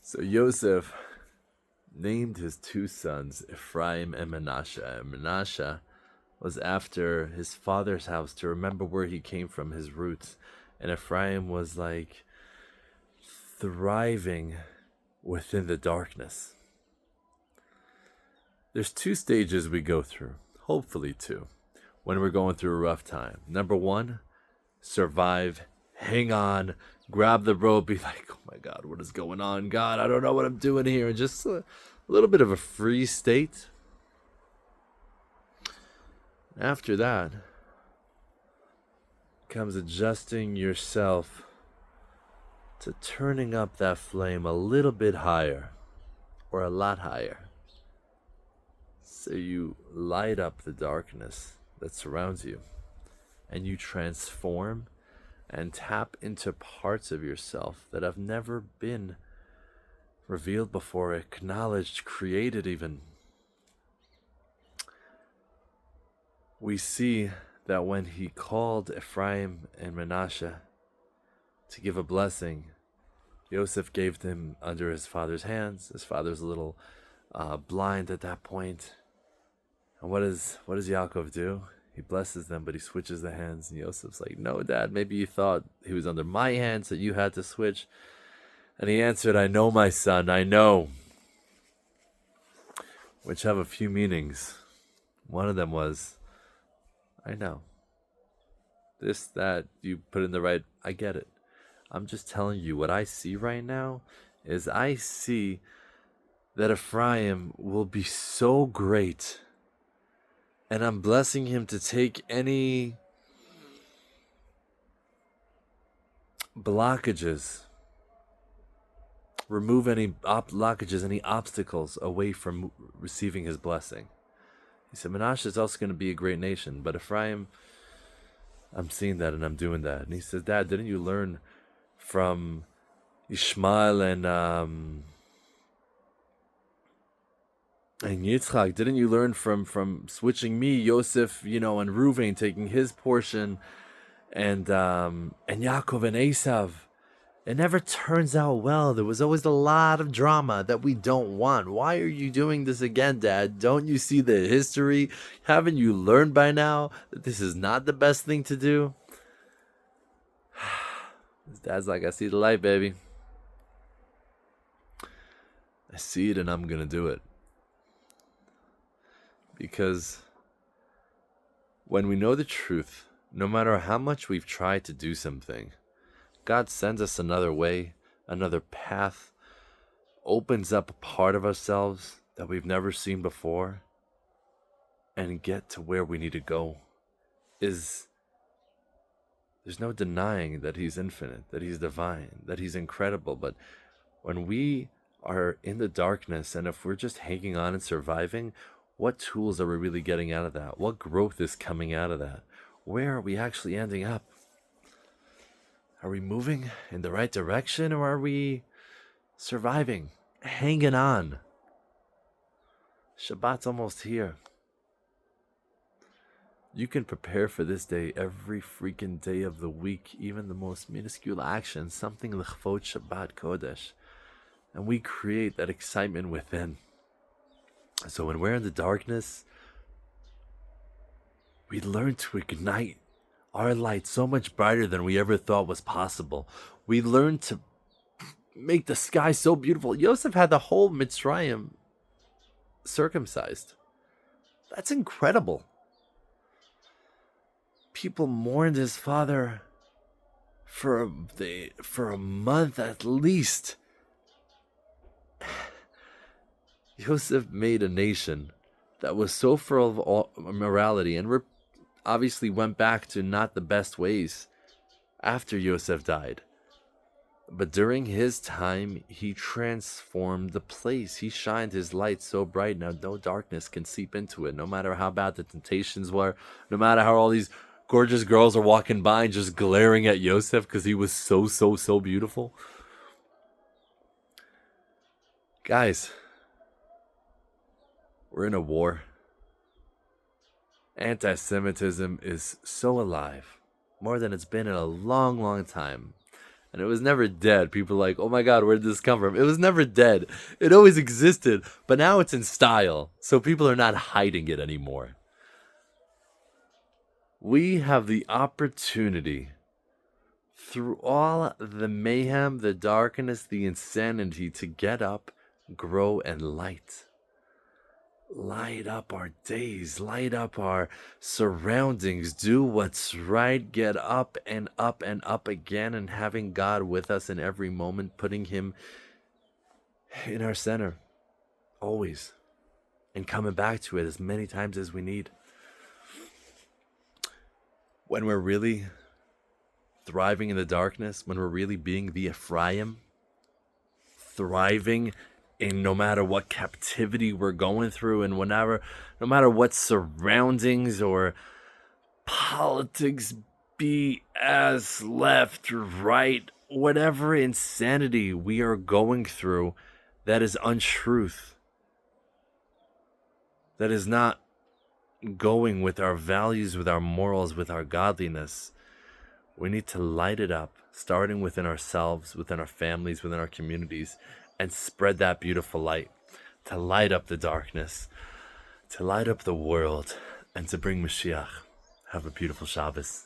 So Yosef named his two sons Ephraim and Manasseh. And Manasseh was after his father's house to remember where he came from, his roots. And Ephraim was like thriving within the darkness. There's two stages we go through, hopefully two, when we're going through a rough time. Number one, survive, hang on, grab the rope, be like, oh my God, what is going on? God, I don't know what I'm doing here. And just a little bit of a free state. After that comes adjusting yourself to turning up that flame a little bit higher or a lot higher. So you light up the darkness that surrounds you and you transform and tap into parts of yourself that have never been revealed before, acknowledged, created even. We see that when he called Ephraim and Manasseh to give a blessing, Yosef gave them under his father's hands. His father's a little blind at that point. And what does Yaakov do? He blesses them, but he switches the hands. And Yosef's like, no, Dad, maybe you thought he was under my hands, that you had to switch. And he answered, I know, my son, I know. Which have a few meanings. One of them was, I know. This, that, you put in the right, I get it. I'm just telling you, what I see right now is I see that Ephraim will be so great. And I'm blessing him to take any blockages, remove any blockages, any obstacles away from receiving his blessing. He said, Manasseh is also going to be a great nation, but Ephraim, I'm seeing that and I'm doing that. And he says, Dad, didn't you learn from Ishmael and Yitzchak? Didn't you learn from switching me, Yosef, and Reuven taking his portion, and Yaakov and Esav? It never turns out well. There was always a lot of drama that we don't want. Why are you doing this again, Dad? Don't you see the history? Haven't you learned by now that this is not the best thing to do? His dad's like, I see the light, baby. I see it and I'm going to do it. Because when we know the truth, no matter how much we've tried to do something, God sends us another way, another path, opens up a part of ourselves that we've never seen before, and get to where we need to go. There's no denying that he's infinite, that he's divine, that he's incredible. But when we are in the darkness, and if we're just hanging on and surviving, what tools are we really getting out of that? What growth is coming out of that? Where are we actually ending up? Are we moving in the right direction, or are we surviving, hanging on? Shabbat's almost here. You can prepare for this day every freaking day of the week, even the most minuscule action, something l'chvot Shabbat Kodesh. And we create that excitement within. So when we're in the darkness, we learn to ignite our light so much brighter than we ever thought was possible. We learn to make the sky so beautiful. Yosef had the whole Mitzrayim circumcised. That's incredible. People mourned his father for a month at least. Yosef made a nation that was so full of morality, and obviously went back to not the best ways after Yosef died. But during his time, he transformed the place. He shined his light so bright. Now no darkness can seep into it, no matter how bad the temptations were, no matter how all these gorgeous girls are walking by and just glaring at Yosef because he was so beautiful. Guys, we're in a war. Anti-Semitism is so alive, more than it's been in a long time. And it was never dead. People are like, oh my God, where did this come from? It was never dead. It always existed, but now it's in style. So people are not hiding it anymore. We have the opportunity, through all the mayhem, the darkness, the insanity, to get up, grow, and light. Light up our days, light up our surroundings, do what's right, get up and up and up again, and having God with us in every moment, putting Him in our center, always, and coming back to it as many times as we need. When we're really thriving in the darkness, when we're really being the Ephraim, thriving in no matter what captivity we're going through, and no matter what surroundings or politics, BS, left, right, whatever insanity we are going through that is untruth, that is not going with our values, with our morals, with our godliness, we need to light it up, starting within ourselves, within our families, within our communities, and spread that beautiful light, to light up the darkness, to light up the world, and to bring Mashiach. Have a beautiful Shabbos.